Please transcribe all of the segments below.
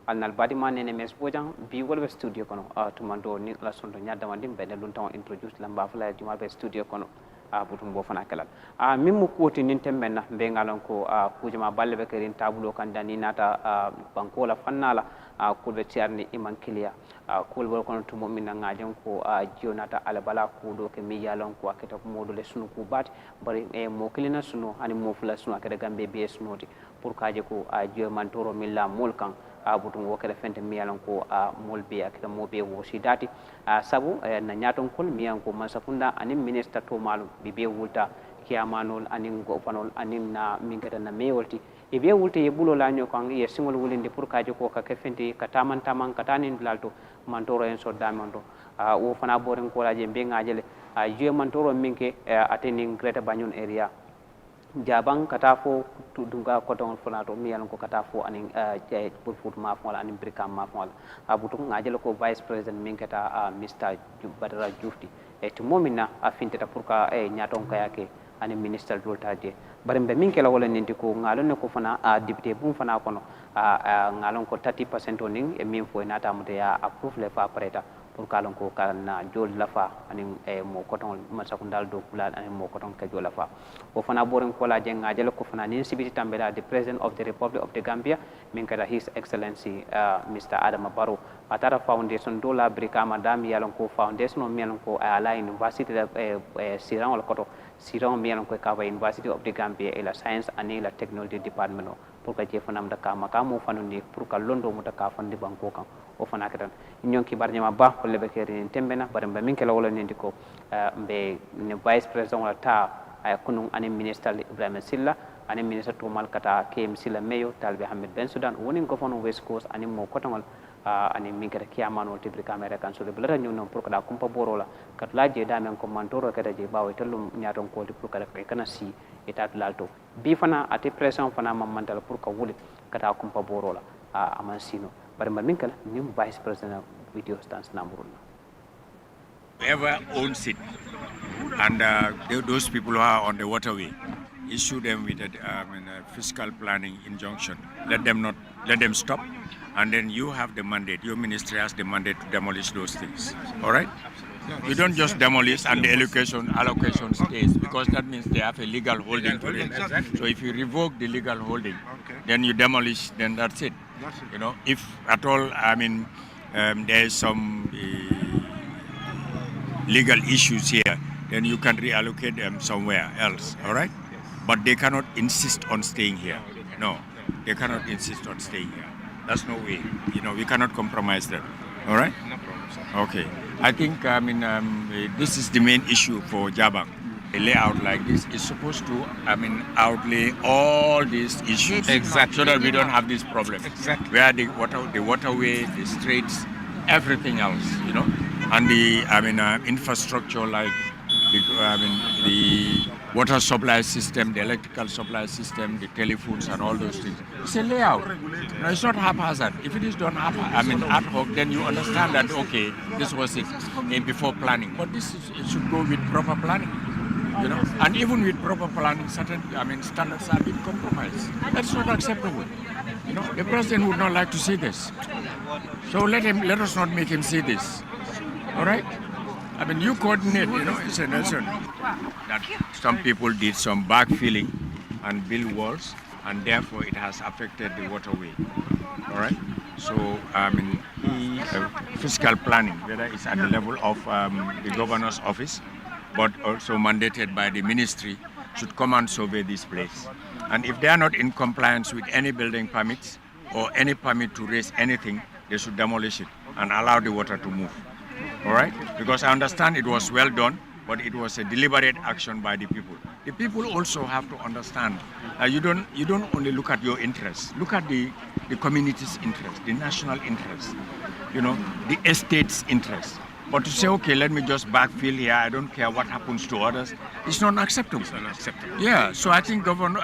alnal badima nene mes bojang bi wolbe studio kono tumando ni la sondo nyadama dim be lun taw introduce lamba fala di malbe studio kono butum bo fana kelal mimmu koti nin tembenna be ngalon ko kujuma balle be kerin tabulo kan dani nata bankola fannala kulbe tiarni iman kilia kulbe kono tumo min ngajon ko jionata ala bala kudo ke mi yalon ko aketa ko module sunu ku bat bari e mo kilina sunu ani mo fula sunu aketa gambe be sunoti pour kaje ko jio mantoro milla mulkan butum wokere fente miyalon ko molbe akita mobe wo sidati sabu na nyaton kol miyan ko masakunda anin minister to malum bibe wulta kiyamanol anin gofanol anin na mingata na mewolti e be wulte e bulo la nyo kan ye singol wulinde pour kaje ko ka fente kataman taman katanin lalto mantoro en so damondo wo fana boren ko laje be ngajele jio mantoro minke atenin greta banyon area jabang kata fo dunga kotong fonato mi yalon ko kata fo anin pour foot ma fo anin brikam ma fo abutu ngajelo ko vice president min kata Mr. Badara Jufti e to momina afinteta pour ka nyaton kayake anin minister doltaje barimbe min kala wala ninti ko ngalon ko fana député bum fana kono ngalon ko 30% oning e min fo nata mute ya approve le fa preta pour kalon ko kana jol lafa anin mo koton masakundal do kula anin mo koton ka jol lafa o fana boren ko la jenga jelo ko fana nin sibiti tambela the president of the republic of the Gambia min kada his excellency Mr. Adama Barrow atara foundation do la brika madam yalon ko foundation o mialon ko ala university siran wala koto siran mialon ko ka university of the Gambia e la science and la technology department pour ka jefanam da kama kamo fanundi pour ka londo mutaka fandi banko kan o fana katan ñonki barñama ba ko lebe keri tembena bare mba min kala wala nindi ko be ne vice president wala ta ay kunun ani minister Ibrahima Silla ani minister to malkata KM Silla meyo talbe Hamid Ben Sudan woni ko fono west coast ani mo kotongol ani min kata kiamano tibri camera kan so de blata ñonon pour kada kumpa borola kat laje damen ko mantoro kada je bawo tellum ñaton ko pour kada kana si etat lalto bi fana ati pression fana mamantal pour ka wuli kata kumpa borola aman sino bare min kala nim vice president video stance namburul whoever owns it and those people who are on the waterway issue them with a fiscal planning injunction. Let them stop, and then you have the mandate. Your ministry has the mandate to demolish those things. All right? You don't just demolish and the allocation stays, because that means they have a legal holding to it. Exactly. So if you revoke the legal holding, then you demolish, then that's it. You know, if at all, there is some legal issues here, then you can reallocate them somewhere else. All right? But they cannot insist on staying here. No, they cannot insist on staying here. That's no way. You know, we cannot compromise them. All right? No problem, sir. Okay. I think, this is the main issue for Jabang. A layout like this is supposed to, outlay all these issues. Exactly. So that we don't have this problem. Exactly. Where the waterway, the streets, everything else, you know, and the, infrastructure like the water supply system, the electrical supply system, the telephones and all those things. It's a layout. No, it's not haphazard. If it is done ad hoc, then you understand that, okay, this was it before planning. But it should go with proper planning, you know. And even with proper planning, certain standards have been compromised. That's not acceptable. You know, the president would not like to see this. So let us not make him see this. All right? You coordinate, you know, it's a nation. That some people did some backfilling and build walls, and therefore it has affected the waterway. All right? So, fiscal planning, whether it's at the level of the governor's office, but also mandated by the ministry, should come and survey this place. And if they are not in compliance with any building permits or any permit to raise anything, they should demolish it and allow the water to move. All right? Because I understand it was well done, but it was a deliberate action by the people. The people also have to understand you don't only look at your interests. Look at the community's interest, the national interest, you know, the estate's interest. But to say, okay, let me just backfill here, I don't care what happens to others, it's not acceptable. It's unacceptable. Yeah, so I think the governor,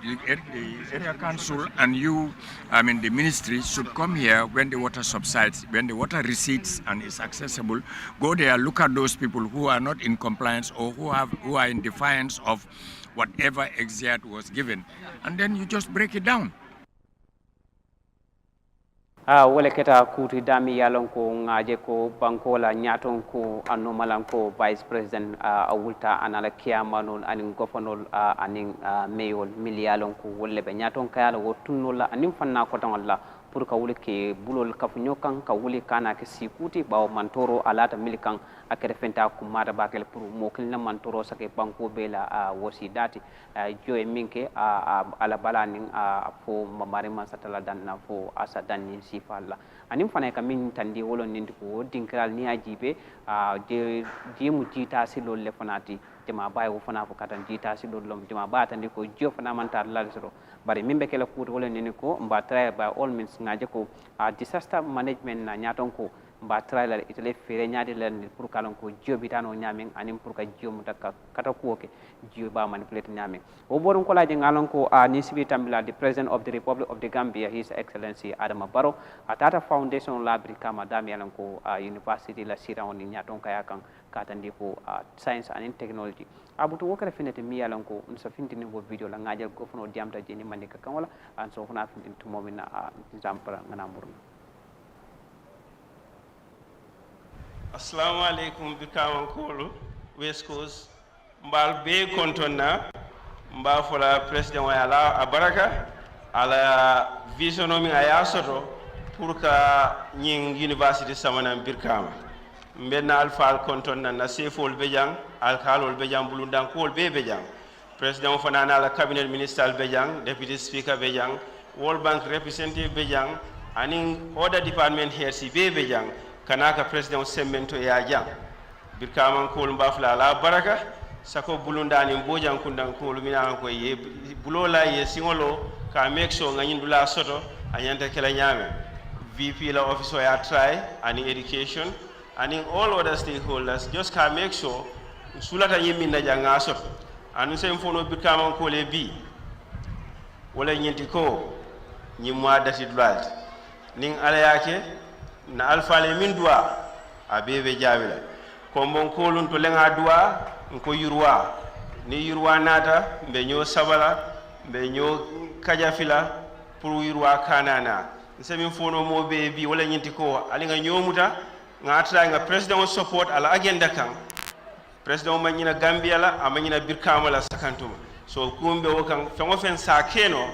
the area council, and you, the ministry should come here when the water subsides, when the water recedes and is accessible. Go there, look at those people who are not in compliance or who are in defiance of whatever exert was given, and then you just break it down. wole keta kuti dami yalon ko ngaje ko bankola nyaton ko anomalan ko vice president a wulta anala kiyamanol anin gofanol anin mayol miliyalon ko wolle be nyaton kayala wo tunnola anin fanna ko tan walla pour ka wuli ke bulol kafu nyokan ka wuli kana ke sikuti bawo mantoro alata milikan akere fenta ko mata bakel pour mo kilna mantoro sake banko bela wosi dati joye minke ala balanin fo mamare man satala danna fo asa danni sifalla anim fana ka min tandi wolon nindi ko dinkral ni ajibe je mu jita silol le fanati jama bay wo fana fo katan jita silol lom jama ba tandi ko jo fana man tar lalsoro bari mimbe kala kuto wolon nindi ko mba try by all means ngaje ko disaster management na nyaton ko mba try la itele fere nyaade len pour kalon ko jobi tano nyamen anim pour ka jom takka kata ko ke jio ba manipulate nyamen o borum ko laaje ngalon ko ni sibi tambila the president of the republic of the Gambia his excellency Adama Barrow atata foundation labri kama dami yalan ko university la sira on nyaton kaya kan katandi ko science and technology abuto wokere finete mi yalan ko on sa fintini wo video la ngajal go fono diamta jeni mandika kan wala an so fona fintin to momina zampara ngana murna. Assalamu alaikum bikawan kolo West Coast mbal be kontonna mba fola president wa ala abaraka ala visionomi aya soto pour ka nying university samana birkama mbenna alfal kontonna na sefol bejang alkalol bejang bulundan kol be bejang president fanana ala cabinet ministerial bejang deputy speaker bejang world bank representative bejang aning other department heads be bejang kanaka president semmento ya jang birkaman kol mbafla la baraka sako bulundani mbojan kundan kol mina ko ye bulola ye singolo ka make sure ngani dula soto anyanta kala nyame vp la office ya try ani education and all other stakeholders just can make sure sulata yimmi na janga soto anu sem fono birkaman kol e bi wala nyenti ko nyimwa dati dulal ning ala yake na alfale min duwa a bebe jawila ko mon kolun to lenga duwa ko yurwa ni yurwa nata mbe nyo sabala mbe nyo kajafila pour yurwa kanana nsemi fono mo bebi wala nyinti ko alinga nyomuta ngatra nga president support ala agenda kan president manyina gambia la amanyina birkama la sakantuma so kumbe wokan fengo fen sa keno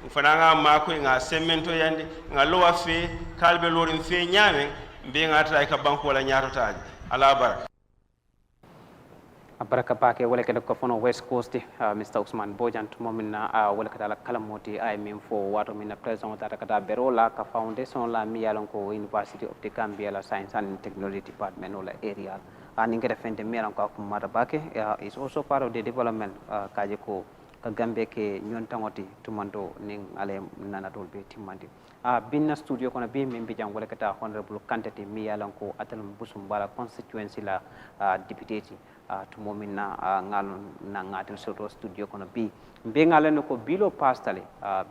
fananga mako nga semento yande nga lowa fe kalbe lorin fe nyame be nga tray ka banko wala nyaato taaji ala baraka baraka pake wala ke ko fono West Coast Mr. Usman Bojan to momina wala kala kalamoti ay min fo wato min president ta kata berola ka foundation la mi yalon ko University of the Gambia la Science and Technology Department wala area and ngere fente mi yalon ko mata bake is also part of the development kaje ko ka Gambia ke nyontangoti tumando ning ale nanatol be timmandi binna studio kono be min bijang wala kata honorable candidate mi yalan ko atal busum bala constituency la deputy to momina ngalon na ngatel soto studio kono be ngalen ko bilo pastale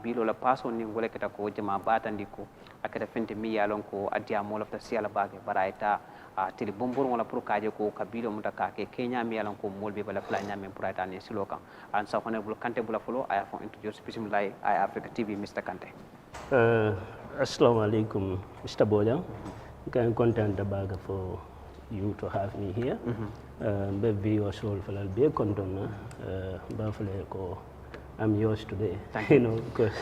bilo la paso ning wala kata ko jama batandi ko akata fente mi yalan ko adia mo lafta siala bage baraita tili bombor wala pour kaje ko kabilo mutaka ke Kenya mi yalan ko molbe bala fla nyame pour ata ne silokan an sa honorable Kante bula folo I have introduced bismillah I Africa TV Mr. Kante. Assalamu alaikum Mr. Boja. I'm content about for you to have me here. Baby was all for be content ko I'm yours today. Thank you. Because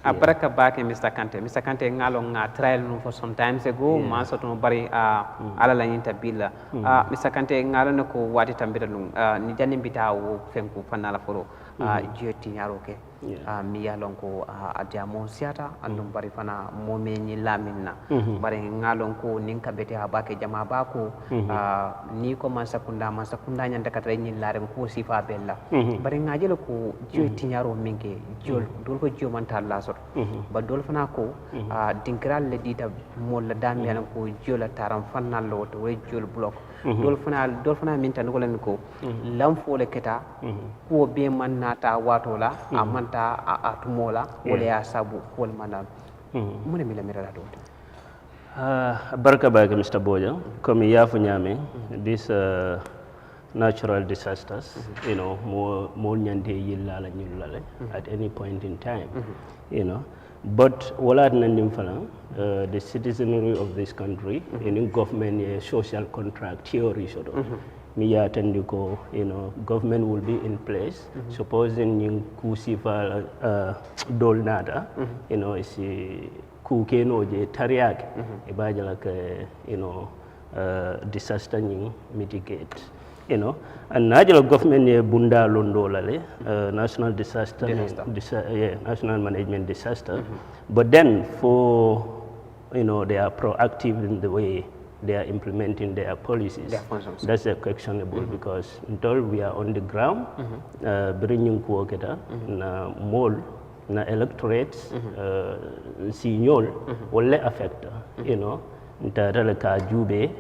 Baraka back Mr. Kante. Mr. Kante ngalong trial for some times ago maso to bari ala la intervilla. Mr. Kante ngalon ko wati tambira lung ni jani bita wo fenku fanala foro jeti yaroke mi yalon ko adiamo siata andum bari fana momeni laminna bari ngalon ko ninka bete abake jama bako ni ko man sakunda nyanda katra ni lare ko sifa bella bari ngajelo ko jeti yaro minke jol dol ko jom man talla sot ba dol fana ko dinkral le dita mol la dam yalon ko jola taram fanal lo to we jol block dol fana min tan ko len ko lam fole keta ko be man nata wato la amanta atumola wala ya sabu wal manal mune mi la mira do barka baga Mr. Boja comme yafu nyame this natural disasters you know more nyande yilla la nyulla at any point in time you know But wala nandim fala the citizenry of this country in government a social contract theory sort of mi yaatandi ko government will be in place supposing you kusifa dol nata isi kukeno je tariake e bajala ke disaster nying mitigate and national government ye bunda londolale national national management disaster but then for they are proactive in the way they are implementing their policies. That's questionable because until we are on the ground, bringing kuoketa na mall na electorates signal will affect ntara ka jube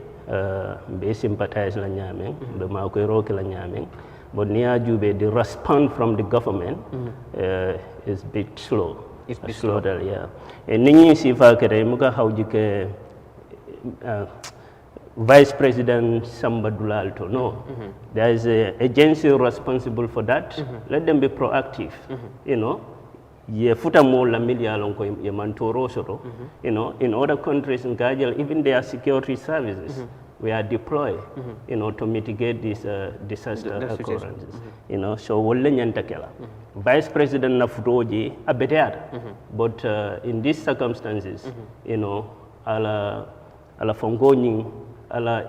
be sympathize la nyameng be ma ko roke la nyameng but niya jube the response from the government is bit slow. It's bit slow. Yeah. And ninyi sifa kere muka haujike Vice President Samba Dulalto. No, there is an agency responsible for that. Let them be proactive. Ye futa mo la media lonko ye mantoro soro. In other countries in Gajal, even their security services, we are deployed, to mitigate these disaster occurrences. So wolle nyanta kela. Vice President na futoji abeteada. But in these circumstances, ala fongoning ala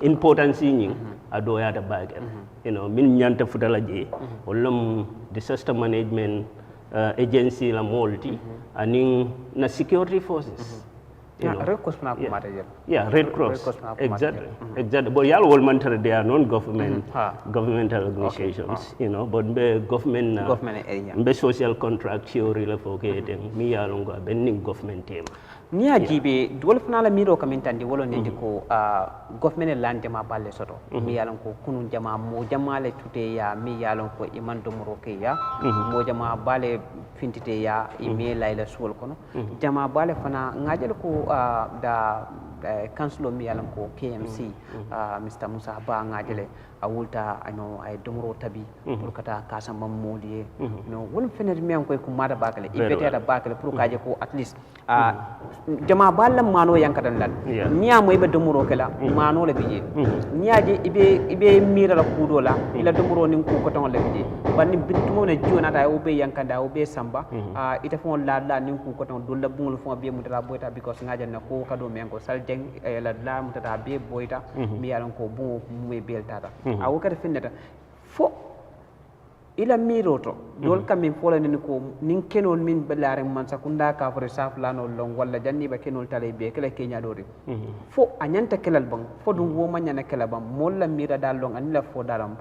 importance nying ado yada bagel min nyanta futala je wolum disaster management agency la molti aning na security forces Red Cross Red Cross exactly but yal wol mantere they are non government governmental organizations but be government area be social contract theory la fokete mi yalongo benning government team niya jibe dol fana la miro kamintandi wolo nende ko government land ma balle soto mi yalon ko kunun jama mo jama le tute ya mi yalon ko iman do moro ke ya mo jama balle fintite ya ime layla sul kono jama balle fana ngajel ko da council mi yalon ko KMC Mr Musa Ba ngajele awulta ay domoro tabi pour kata kasamba moliye won fener mi an koy ko mada bakale ibetera bakale pour kaje ko at least jama ballam mano yankadan dal niya moy be domoro kala mano le biye niya je ibe mira la kudo la ila domoro nin ko ton le biye banni bitmo ne jona da o be yankanda o be samba ita fon la nin ko ton do la bungul fon be mutata boyta because ngaja na ko kado men ko sal jeng la mutata be boyta mi yalan ko bungo mu be tata awo kata finnata fo ila miroto dol kamin fola ni ko nin kenol min belare man sakunda ka fore saflano long walla janni ba kenol tale be kala kenya dori fo anyanta kelal bang fo dum wo manya na kala bam molla mira dal long anila fo daram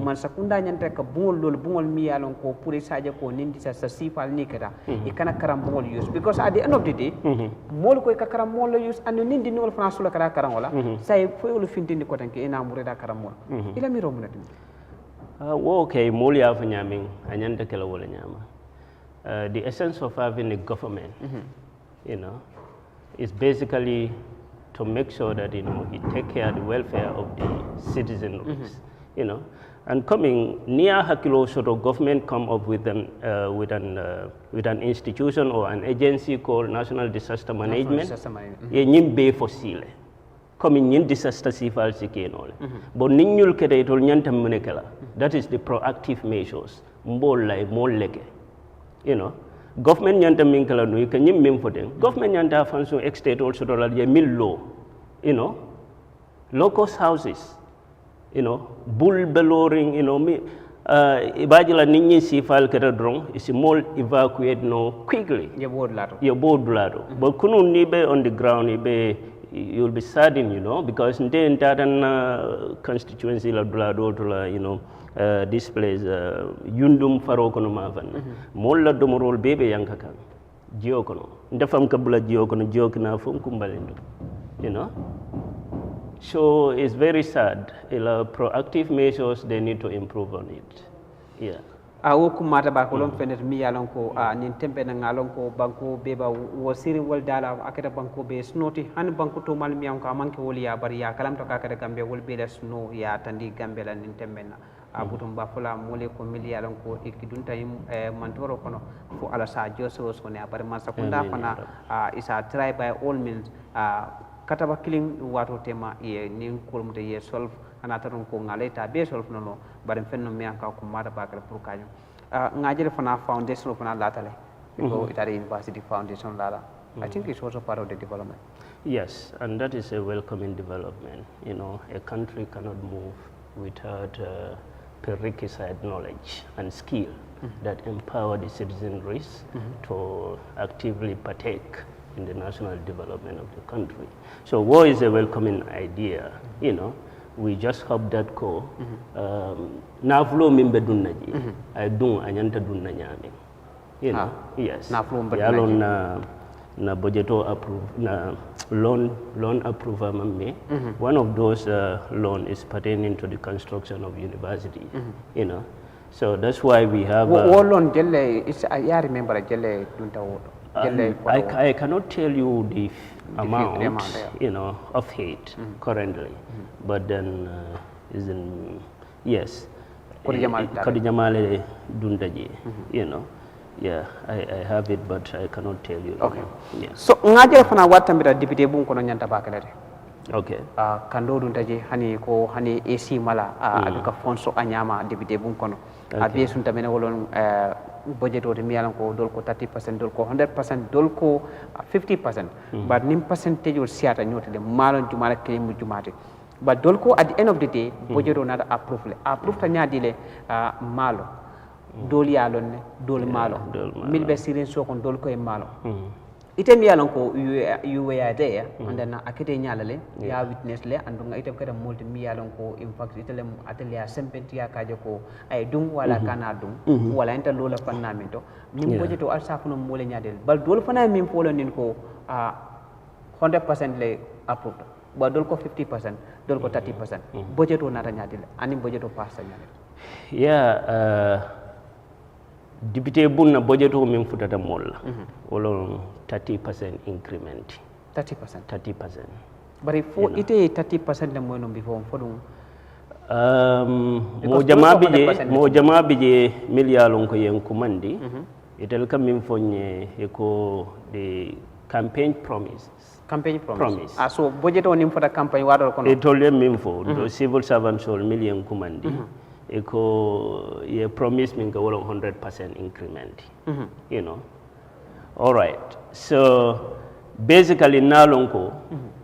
man sakunda nyanta ka bungol mi yalon ko puri saje ko nindi sa sifal ni kata e kana karam bungol use because at the end of the day mol ko ka karam mol use an nindi nol france la kara karam wala say fo yolu fintindi ko tanke ina mureda karam mol ila miro munati okay, moli afu nyaming anyanta kala wala nyama. The essence of having a government, is basically to make sure that it take care of the welfare of the citizens. And coming near Hakilo, sort of government come up with an institution or an agency called National Disaster Management. Yim be for sile. Coming in disaster sifal sikenole but ninyul kete tol nyanta munekala that is the proactive measures mbol lay mol leke government nyanta minkala no ka nyim mem foten government nyanta function extate also dollar ye mil law low-cost houses bull beloring mi ibajila ninyi sifal kete drong is more evacuate no quickly ye board lado but kunu nibe on the ground ibe you'll be saddened, because in the entire constituency la blado to la, this place yundum farokono mavan. Molla domorol bebe yankaka. Giokono. Ndafam kabula giokono giokna fum kumbalendo. So it's very sad. Proactive measures they need to improve on it. Yeah. awo kumata ba ko lon fenet mi yalon ko nin tembe na ngalon ko banko beba wo siri wol dala akata banko be snoti han banko to mal mi am ko manke wol ya bari ya kalam to ka kada gambe wol be sno ya tandi gambe la nin tembe na butum ba fula mole ko miliyaran ko ikidunta mantoro kono fo ala sa joso so ne apare man sakunda fana isa try by all means kataba killing wato tema ye ni kolmute ye solve anataron ko ngaleta be solve no bare fenno mi anka ko mata bakara pour kanyo ngajele fana foundation fana latale because it are university foundation lala I think it's also part of the development. Yes, and that is a welcoming development. You know, a country cannot move without prerequisite knowledge and skill that empower the citizenry to actively partake in the national development of the country. So war is a welcoming idea, you know. We just hope that na flow mimbe dunnaji ay dun anyanta dunna nyame, you know. Yes, na flow na budgeto approve na loan approval mamme. One of those loan is pertaining to the construction of university, you know. So that's why we have loan jelle I remember jelle dunta I cannot tell you the amount, you know, of it currently, but then is in yes Kodijamale Dundaji, you know. Yeah, I have it, but I cannot tell you. Okay. Yeah. So ngaje fana watambira deputy bun kono nyanta bakalere. Okay. Kando dundaje hani AC mala aduka fonso anyama deputy bun kono. Abiye sunta mena wolon budget o miyalan ko dol ko 30% dol ko 100% dol ko 50%. But nim percentage o siata nyoti de malon jumala kilimu jumate. But dol ko at the end of the day budget o nada approve ta nyadile malo. Doli yalon ne doli malo milbe sirin so kon dol ko e malo item yalon ko you were there and then akete nyalale ya witness le andunga item kada multi mi yalon ko in fact item atelier sempenti ya kaje ko ay dum wala kana dum wala enta lola fannamento nim bojeto al safuno mole nyadel bal dol fana min polo nin ko 100% le approved ba dol ko 50% dol ko 30% bojeto nata nyadel ani bojeto passa nyadel Deputy bunna budget o min futata molla wolo 30% increment 30%. But if ite 30% le moy no before fodum mo jama bije milyalon ko yen kumandi itel kam min fonye eko the campaign promise so budget o nim fota campaign wado kono itol min fo do civil servants ol million kumandi eko ye promise me go 100% increment, you know. All right. So basically now lonko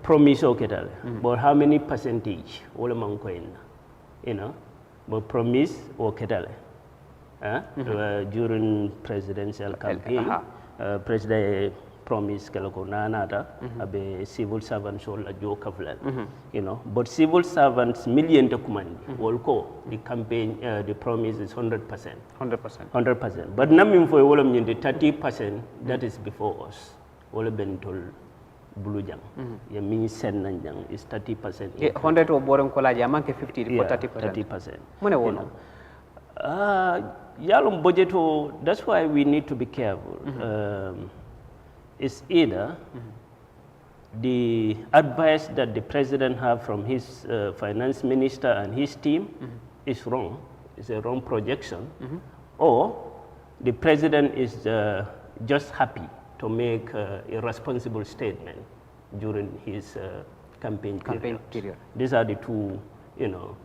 promise oketale, but how many percentage? Ole manko you know, but promise oketale. During presidential campaign, president promise keloko nanata abe civil servants all jo kavlan, you know, but civil servants million document wolko the campaign the promise is 100%, but namin for wolom the 30% that is before us wole bentol bulujang ya min sen nanjang is 30%. 100 o borom ko laji amanke 50 for 30%. Mone wono yalum budgeto, that's why we need to be careful. Is either the advice that the president have from his finance minister and his team is wrong, it's a wrong projection, or the president is just happy to make a responsible statement during his campaign period. These are the two, you know,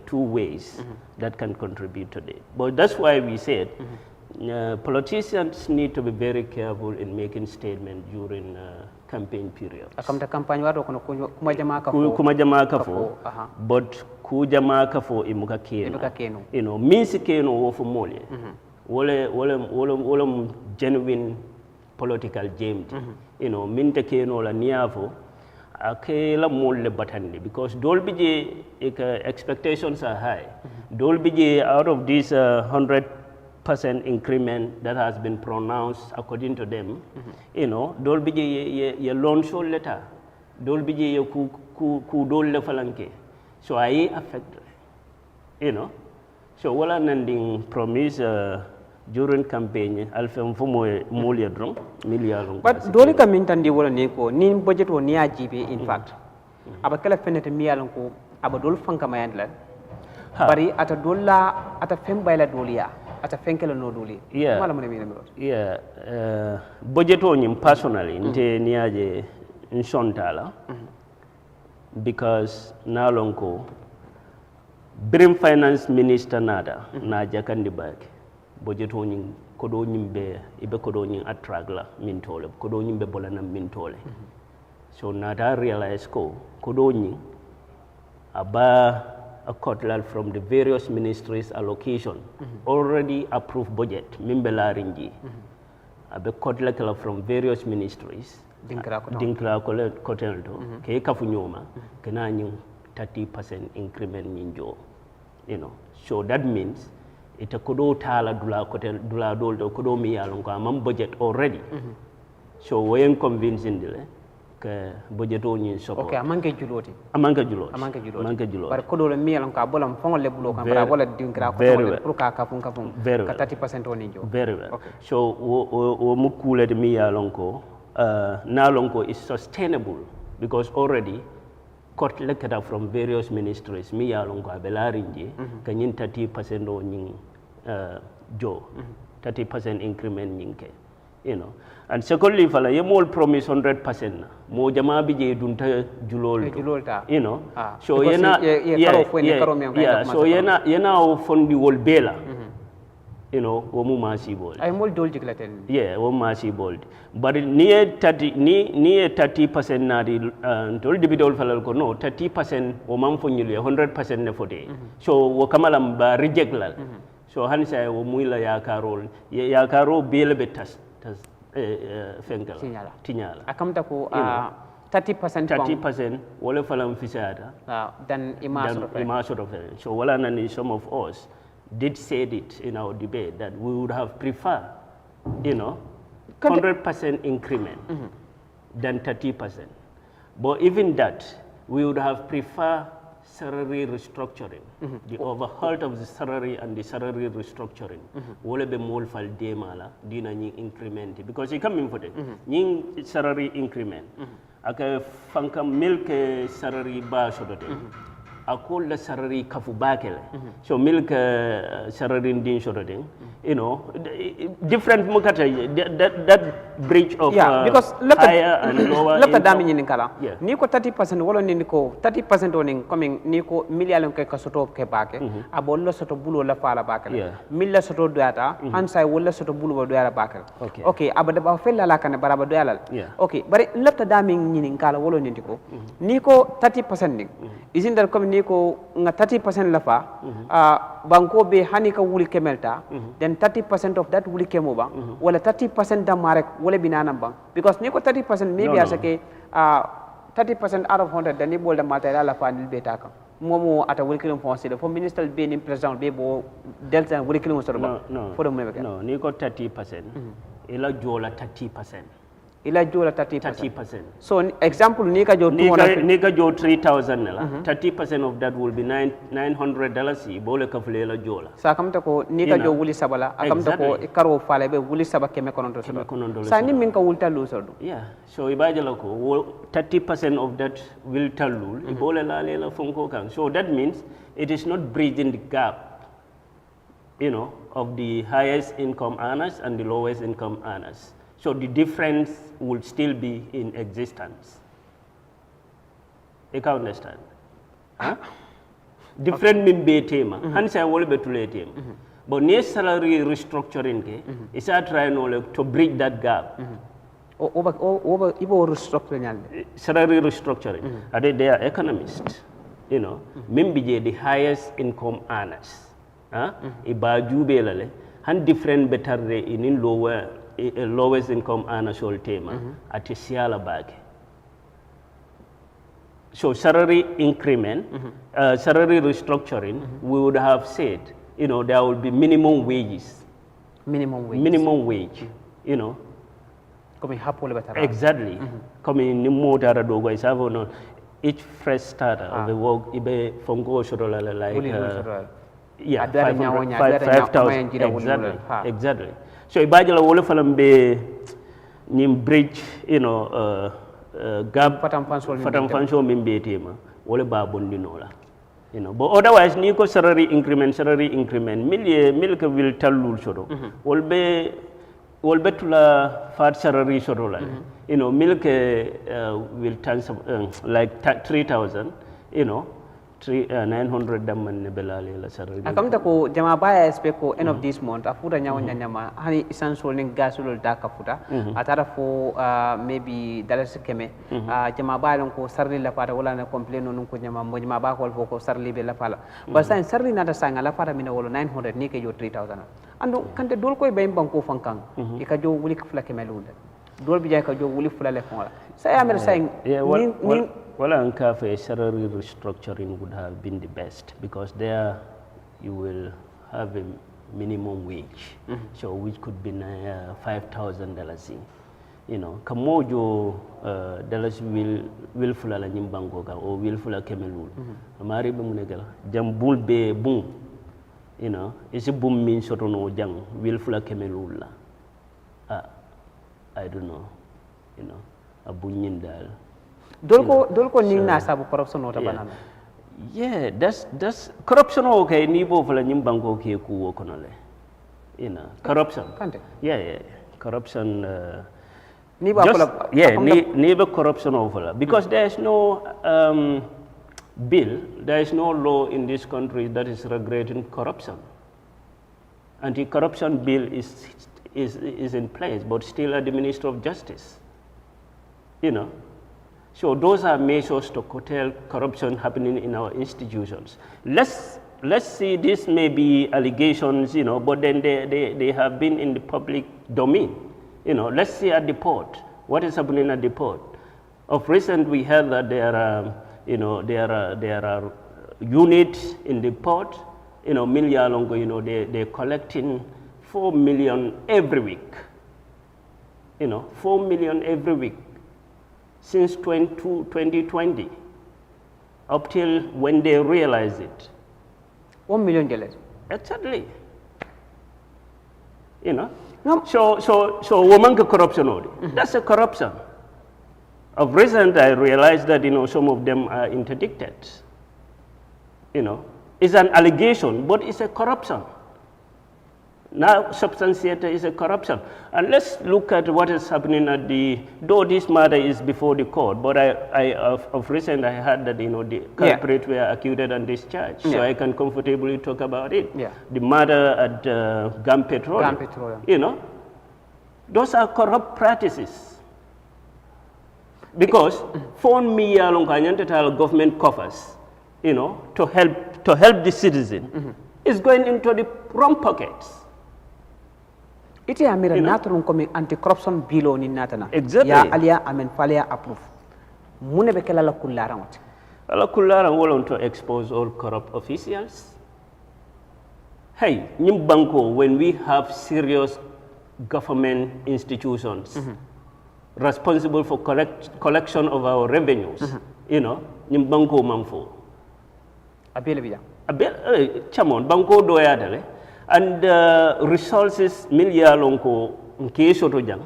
two ways that can contribute to it. But that's why we said politicians need to be very careful in making statements during campaign periods. Akamta campaign wado kono kuma jamaa kafo but ku jamaa kafo imuka keno, you know, means keno wo fu mole wole genuine political game, you know, minte keno la niavo akela mole batandi because dolbije expectations are high. Dolbije out of this 100% increment that has been pronounced according to them, you know, dolbije ye loan show letter, dolbije ye ku dol le falanke, so I affect, you know, so wala nanding promise during campaign alfem fo moy dron milliard. But doli kam min tandi wala ne ko ni budget o ni ajibe in fact aba kala fenete miyalon ko aba dol fanka mayandla bari ata dolla ata fembayla doliya ata fenkela no doli mala mo ne budget on personally nte niaje nsontala because nalonko Brim Finance Minister nada na jakandi bake budget on kodo nyimbe ibe kodo nyin attract la min tole kodo nyimbe bolana min tole so nada realize ko kodo nyin aba a cotlal from the various ministries allocation already approved budget mimbe la ringi abe cotlal from various ministries dinkra kotel to ke kafu nyoma kena nyin 30% increment ninjo so that means ita kodo tala dula kotel dula doldo kodo mi yalon ko am budget already so wayen convincing dile ke budget o nyin soko okay amanke juloti bar kodo le mi yalon ka bolam fongol le bulo kan para wala dinkra ko pour ka kafun ka 30% o ninjo very well so wo mu kule de mi yalon ko nalon is sustainable because already court lekata from various ministries mi yalon ko abelarinje kanyin 30% o nyin 30% increment nyinke and secondly fala yemol promise 100% mo jama bi je dunta julol so so yena o fondi wol bela wo mu masi bol ay mol dol jiglaten wo masi bol but ni 30% na di tol dibidol falal ko no 30% wo mam fonyul 100% ne fode so wo kamalam ba reject la so hansa wo muila yakaro bele betas fenkala tinyala akamta ko 30% wala falam fisada dan imasort of so wala nani some of us did said it in our debate that we would have preferred 100% increment than 30%, but even that we would have preferred salary restructuring, the overhaul of the salary and the salary restructuring. Wole be mol fal demala dina nyi increment because it coming for the nyi salary increment. Aka fanka milk salary ba sodote. Akol la salary kafu bakele. So milk salary din sodote. Different mukata that bridge of because higher and lower look at dami ni kala yeah. Ni ko 30% wala ni ko 30% oning coming ni ko million ke kasoto ke bake abol lo soto bulo la fala bakele milla soto doata hansay wala soto bulo do yara bakele okay abada ba fella la kan baraba do yalal okay bari lefta dami ni kala wala ni ko ni ko 30% ni isn't that comme ni ko nga 30% la fa banko be hani ka wuli kemelta then 30% of that wuli kemoba wala 30% da marek wala binana bang because ni ko 30% maybe asake 30% out of 100 dani bol da material la fa nil beta kan momo ata wuli kilum fonse fo minister be ni president be bo delta wuli kilum so ba fo do mebe no ni ko 30% ila jola 30% ila jola 30%. So example ni ka jo 200 ni ka jo 3000 la 30% of that will be $900 bole ka fule la jola sa kamta ko ni ka jo wuli sabala akamta ko karo fale be wuli saba keme kononto sa ni min ka wulta lu sodu so ibaje la ko 30% of that will talul ibole la lela fonko kan so that means it is not bridging the gap of the highest income earners and the lowest income earners. So the difference will still be in existence. You can understand? Different min be tema. Hansa wole betule tema. But near salary restructuring is a trying to bridge that gap. Over restructuring. Salary restructuring. Are they are economists? Maybe the highest income earners. Iba jubelale. Han different better in lower. Lowest income earners all tema at a siala bag. So salary increment, salary restructuring, we would have said, there will be minimum wages. Minimum wage, Exactly. Coming in more data dogo is have each fresh starter of the work ibe fongo shorola like 5,000 exactly. So ibaje la wole falam be nim bridge gap fatam fansho min be tema wole ba bondino la You know, but otherwise, Nico salary increment, milk will tell you soro. Will be to la fat salary soro. You know, milk will turn like 3,000. You know, 900 daman nebelali la salary. Akamta ko jama baya expect ko end of this month afuta nyawa nyama hani essential ning gasul da kafuta atara fo maybe dalas keme jama baya lon ko sarli la fata wala na complain non ko nyama mo jama ba ko fo sarli be la fala ba sa sarli nata sanga la fata mina wolo 900 ni ke yo 3000 ando kante dol koy bay banko fankang e ka jo wuli fula keme lunda dol bi jay ka jo wuli fula le fonga sa ya mer say ni well, Ankafe salary restructuring would have been the best because there you will have a minimum wage, so which could be $5,000. You know, kamojo dollars will fulala nyimbangoga or will fula kemelul. Amari be munegala jambul be boom. You know, isi boom means sotono jang will fula kemelul. I don't know. You know, a bunyindal. Dolko ning na sabu corruption ota banana. Yeah, that's corruption okay ni bo fala nyim banko ke ku wokonole. You know, corruption. Yeah. Corruption ni ba fala ni ba corruption over because there is no bill, there is no law in this country that is regulating corruption. Anti-corruption bill is in place, but still at the Minister of Justice. You know. So those are measures to curtail corruption happening in our institutions. Let's see, this may be allegations, you know, but then they have been in the public domain. You know, let's see at the port, what is happening at the port. Of recent, we heard that there are units in the port, you know, Milyalongo, you know, they're collecting 4 million every week. You know, 4 million every week. Since 2020, up till when they realize it. $1 million. Exactly. You know? No. So woman corruption, that's a corruption. Of recent, I realized that, you know, some of them are interdicted. You know, it's an allegation, but it's a corruption. Now substantiated is a corruption. And let's look at what is happening at though this matter is before the court, but of recent I heard that, you know, the culprits were acquitted and discharged. So I can comfortably talk about it. The matter at Gam Petroleum. You know, those are corrupt practices. Because phone me along government coffers, you know, to help the citizen is going into the wrong pockets. Iti amira natrun komi anti-corruption bill ni natana. Exactly. Ya alia amen falia approve. Mune bekela la kullarang wat. La kullarang wolon to expose all corrupt officials. Hey, nyim banko, when we have serious government institutions responsible for collection of our revenues, you know, nyim banko manfo. Abele biya. Abele, chamon banko doya dale. And resources milyalonko nkeso to jang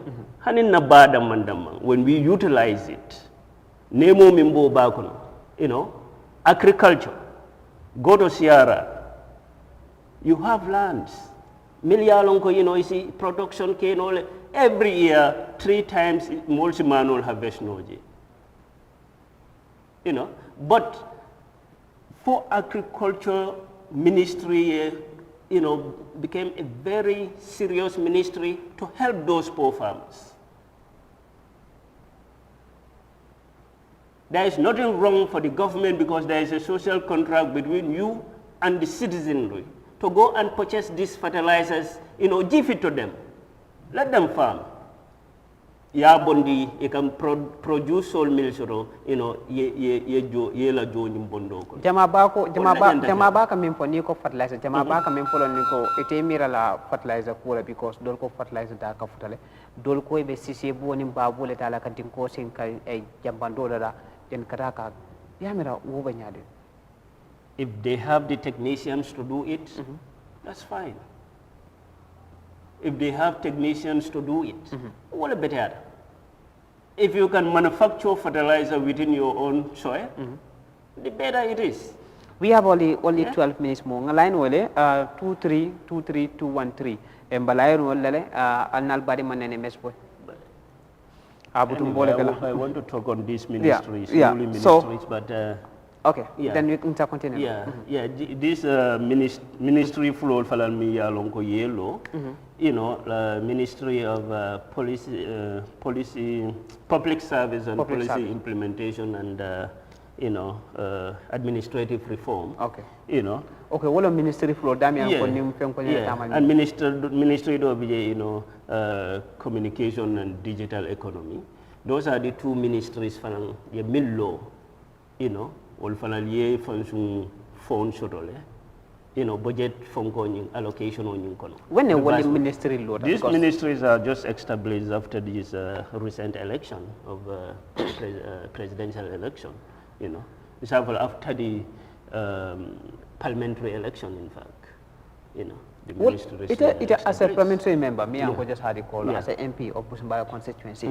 hanin na bada mandamang when we utilize it nemo mimbo bakono, you know, agriculture, go to Sierra, you have lands milyalonko, you know, you see production cane all every year 3 times multi-manual harvest noji, you know, but for agriculture ministry, you know, became a very serious ministry to help those poor farmers. There is nothing wrong for the government because there is a social contract between you and the citizenry to go and purchase these fertilizers, you know, give it to them. Let them farm. Ya bondi, you can produce all mills, you know, ye la jo nyimbondo ko. Jama ba ka mempo ni ko fertilizer, jama ba ka mempo ni ko ite mira la fertilizer ko because dol ko fertilizer da ka futale. Dol ko be sisi bo ni ba bo le tala kan tin ko sin ka e jambando da den kata ka ya mira wo ba nyaade. If they have the technicians to do it, that's fine. If they have technicians to do it, what a better. If you can manufacture fertilizer within your own soil, the better it is. We have only 12 minutes more. Line wale 2323213 embalai wale alnal bari manene mespo. Anyway, I want to talk on these ministries, newly ministries, but okay, then we can continue. This ministry flow falal mi yalonko yellow, you know, Ministry of Policy, Public Service and Policy Implementation and you know, administrative reform. Okay. You know. Okay, what a ministry flow dami and ministry of you know, communication and digital economy. Those are the two ministries for the law, you know, all for the function phone shuttle, you know, budget phone allocation on you. When the ministry law? These ministries are just established after this recent election of presidential election, you know. It's after the parliamentary election, in fact, you know. It as a parliamentary member, me and just had a call as an MP of Busumbara constituency.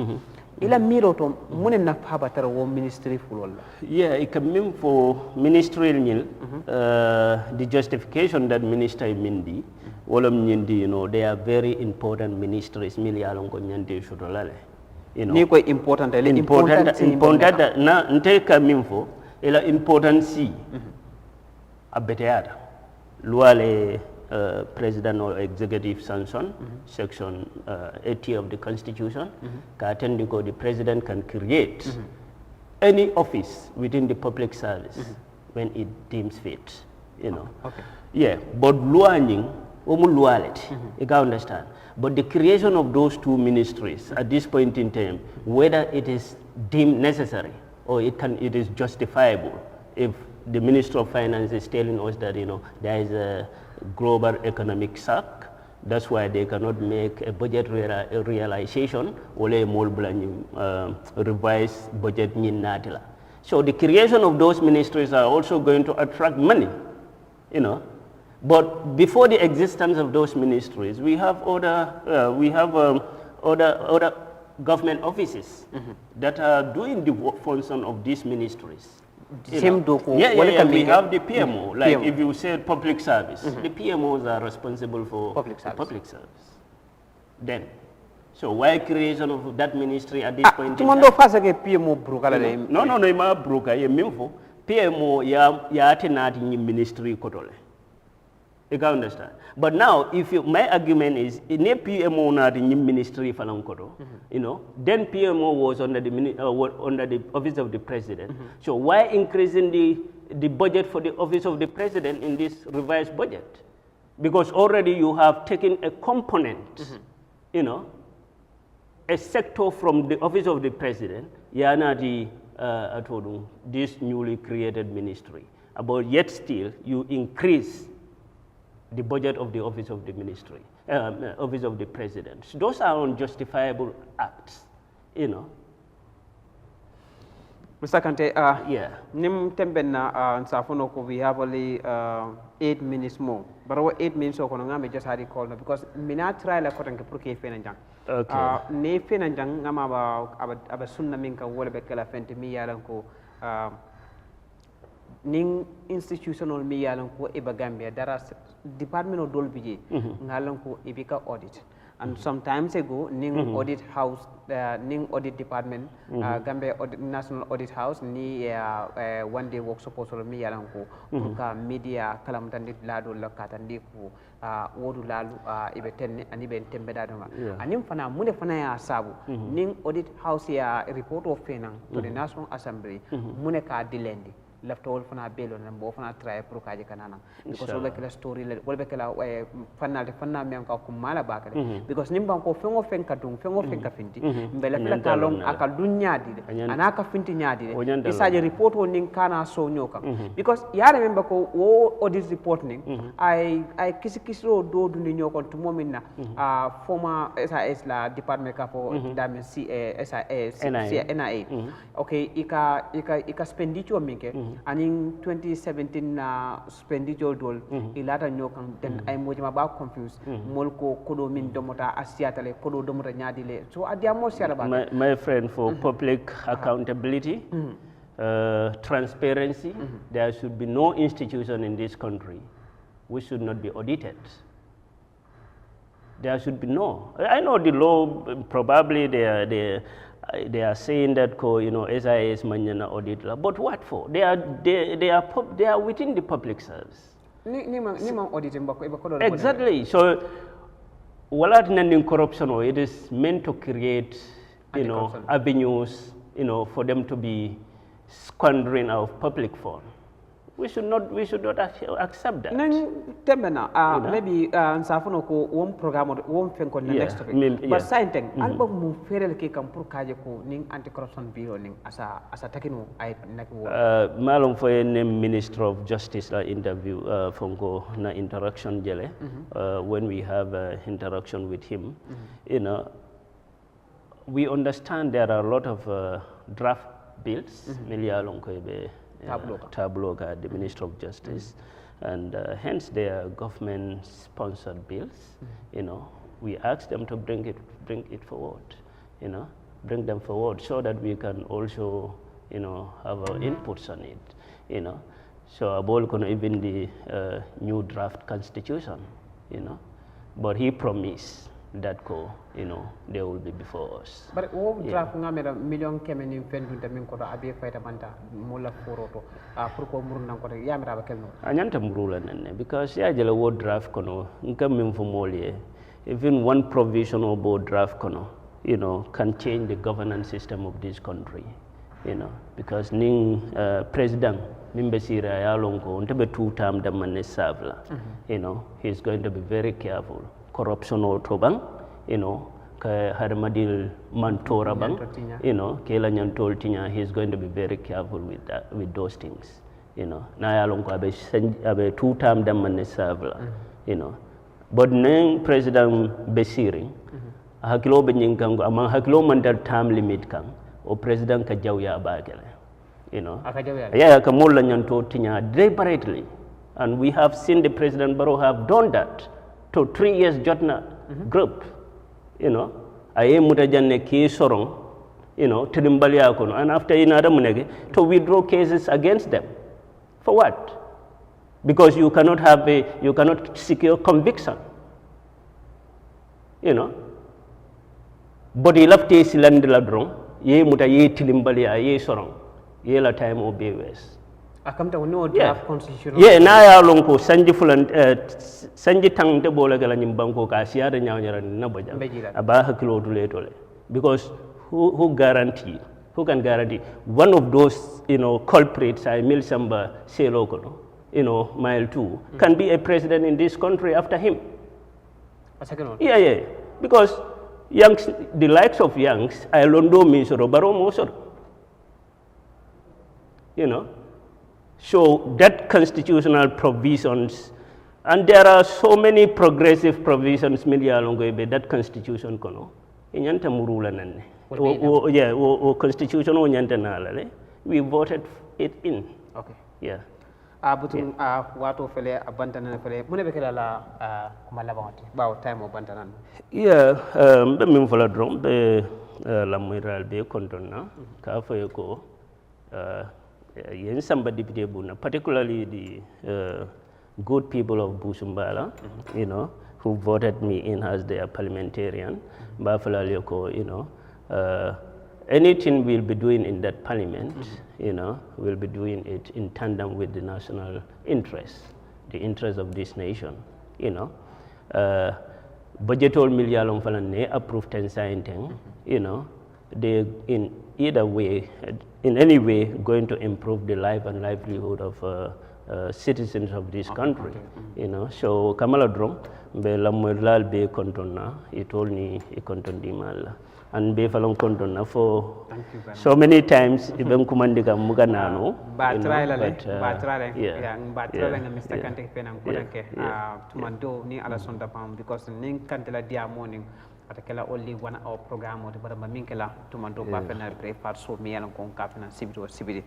Ila miro to mune na pabatara wo ministry full. Yeah, it can mean for ministerial the justification that minister Mindi, Wolom Nyindi, you know, they are very important ministries, Milialongo Nyandi Shudolale. You know, important na nteka minfo ila important si abeteada luale president or executive sanction section 80 of the constitution the president can create any office within the public service when it deems fit, you know. But luaning you can understand. But the creation of those two ministries at this point in time, whether it is deemed necessary or it is justifiable, if the Minister of Finance is telling us that, you know, there is a global economic shock, that's why they cannot make a budget realization or a more revised budget. So the creation of those ministries are also going to attract money, you know. But before the existence of those ministries, we have other government offices that are doing the function of these ministries. We have the PMO. Like if you said public service, the PMOs are responsible for public service. Then, so why creation of that ministry at this point in time? PMO No, ima broker ye minfo PMO ya tenati ministry kotole. You can understand. But now, if my argument is in a PMO na the ministry falankoto, you know, then PMO was under the office of the president. So why increasing the budget for the office of the president in this revised budget? Because already you have taken a component, you know, a sector from the office of the president, yana this newly created ministry. But yet still you increase the budget of the office of the ministry, office of the president. So those are unjustifiable acts, you know. Mr. Kante, nim tembenna safono ko we have only 8 minutes more. But 8 minutes ko no ngame just had a call because mina try la ko tanke pour que fena jang. Okay. Ne fena jang ngama aba sunna min ka wala be kala fente mi yalan ko ning institutional mi yalan ko e Gambia dara department of dolbije ngalan ko e bika audit and sometimes ago ning audit house ning audit department Gambia National Audit House ni one day workshop so mi yalan ko pour ka media kalam tandi lado lakatandi ko wodu lalu ibe tenne ani be tembe dado anim fana mune fana ya sabu ning audit house ya report of finance to the National Assembly mune ka dilendi left all fana belo na bo fana try pour kaje kanana because all the story wol be kala fanna mem ka ko mala bakale because nimban ko fengo fenka dum fengo fenka finti mbele kala kalon akal dunyadi anaka finti nyadi isaje report on ning kana so nyoka because yare memba ko wo audit report ning I kisi do du ni nyoko to momina former SAS la department ka for dame SAS NIA okay ika expenditure minke and in 2017 expenditure dol ilata nyokan then ay mojima ba confused molko kodo min domota asiata le kodo domota nyaadi le so adia mo sala ba my friend for public accountability transparency. There should be no institution in this country which should not be audited. There should be no. I know the law, probably they are saying that SIS manjana audit, but what for? They are within the public service. Exactly. So, walat nanding corruption, it is meant to create, avenues, for them to be squandering our public fund. We should not accept that. Maybe Safono ko one program or one thing on the next topic. But science, album mu ferel ke kam pour kaje ko ning anti-corruption bureau ning asa takino ay nak wo. Malum for a Minister of Justice la interview fongo na interaction jele when we have interaction with him, we understand there are a lot of draft bills tableau at the Minister of Justice, and hence they are government-sponsored bills. We ask them to bring it forward. Bring them forward so that we can also, have our inputs on it. So abol kono even the new draft constitution. But he promised that they will be before us. But what draft ngamera million kemen in fendu de min ko do abi fayta banta mola foroto pour ko murna ko yamira ba kelno anyanta murula nanne because ya jela wo draft kono ngam min fo molie even one provision of board draft kono can change the governance system of this country because ning president mimbesira ya lonko ontabe 2 term de manne savla he's going to be very careful. Corruption or tobang, ka harmadil mantora bang, kela nyantol tinya, he's going to be very careful with those things, Na yalong ko abe 2 term daman ne savla, But neng President Besiring, hakilo benyeng kang amang hakilo mandar term limit kang, o President ka jawya bagele, Yeah, ka mulla nyantol tinya deliberately, and we have seen the President Barrow have done that. To 3 years jotna group, aye mutajanne ki sorong, tirimbaliya kono, and after inada munege to withdraw cases against them. For what? Because you cannot secure conviction. But he left a cylinder drone, ye muta ye tirimbaliya ye sorong, ye la time obeys. Akamta no draft constitution. Yeah, na ya lonko sanji tang te bola gala nyimbanko ka siara nyawnyara na boja. Aba hakilo dule tole. Because who can guarantee one of those culprits I mil samba selo kono mile 2 can be a president in this country after him. Yeah. Because the likes of Yanks I londo mi soro baro mo soro. So that constitutional provisions, and there are so many progressive provisions that constitution kono. Inyanta murula nanne. Constitution nyanta nalale. We voted it in. Okay. Yeah. Butun wato fele abantana fele mune bekela la kumala bawati bawo time abantana. Yeah, be min fola drum be la moral be kontona ka faye ko yen samba député buna particularly the good people of Busumbala, who voted me in as their parliamentarian. Bafala Lioko, anything we'll be doing in that parliament, we'll be doing it in tandem with the national interest, the interest of this nation, budgetol milyalom falane approved 10 signing, they in either way, in any way, going to improve the life and livelihood of citizens of this country. So Kamala Drum, be lamulal be kontona, he told me he kontondimal, and be falong kontona for so many times, even kumandika muganano. Mr. Kante penang kodanke tumando ni ala sonda pam because ning kantela dia morning atakela only one hour program oti bara minkela tumando ba fena prepare so mi yalan ko ka fena sibidi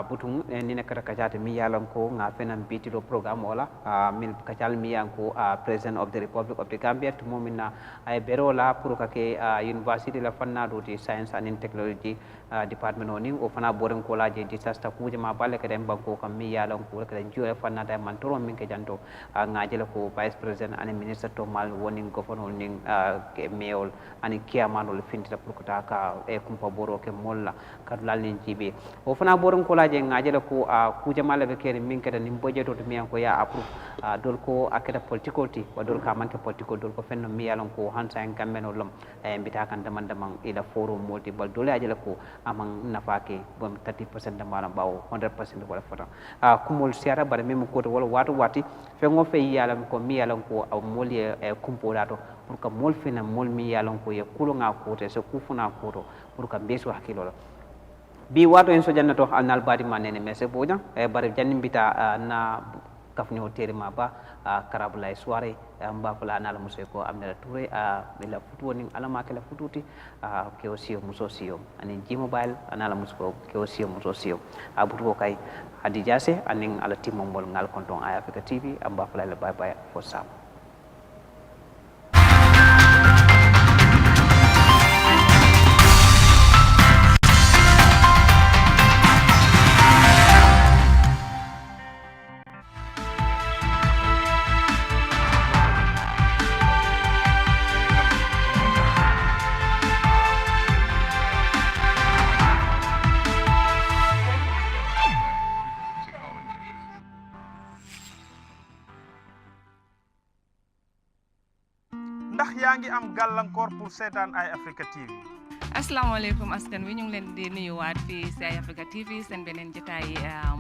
butung ni ne kata kajate mi yalan ko nga fena bitilo program wala mil kajal mi yan ko president of the republic of the Gambia to momina ay berola pour ka ke university la fanna doti science and technology department oni o fana boren ko laje disaster kuje ma balle ka dem banko kam mi yalan ko ka jo fanna da man toro min ke janto ngajela ko vice president and minister to mal woni governor ning meol ani kiamanol fintita pour kata ka e kumpa boro ke molla kad lalni jibe o fana boron ko laje ngajela ko kuje mala be kere min keda nim budget to mi ko ya approve dol ko akeda political ti wa dol ka manke political dol ko fenno mi yalon ko hansa en kameno lom e mbita kan damandamang ila forum multi bal dole ajela ko amang nafake bom 30% damala bawo 100% wala fota kumol siara bare mem ko to wala wati fe ngo fe yalam ko mi yalon ko aw moli e kumpo dato pour que mol fena mol mi yalon ko ye kulo nga ko te so kufuna ko to pour que beso hakilo la bi wato en so jannato alnal badi manene mese boja e bare janni bita na kafni hotel ma ba karabulay soirée mba fala nala muso ko amna touré la futu woni alama kala fututi ke aussi muso siyo ani ji mobile anala muso ke aussi muso siyo abutu ko kay hadija se anin ala timombol ngal konton ay Africa TV amba fala la bye bye for sam ndax yaa ngi am gàllankoor pour seetaan Eye Africa TV. asalaamaaleykum askan wi ñu ngi leen di nuyuwaat fii si Eye Africa TV seen beneen jotaay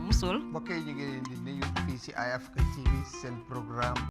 musul. mbokk yi ñu ngi leen di nuyu fii si Eye Africa TV seen programme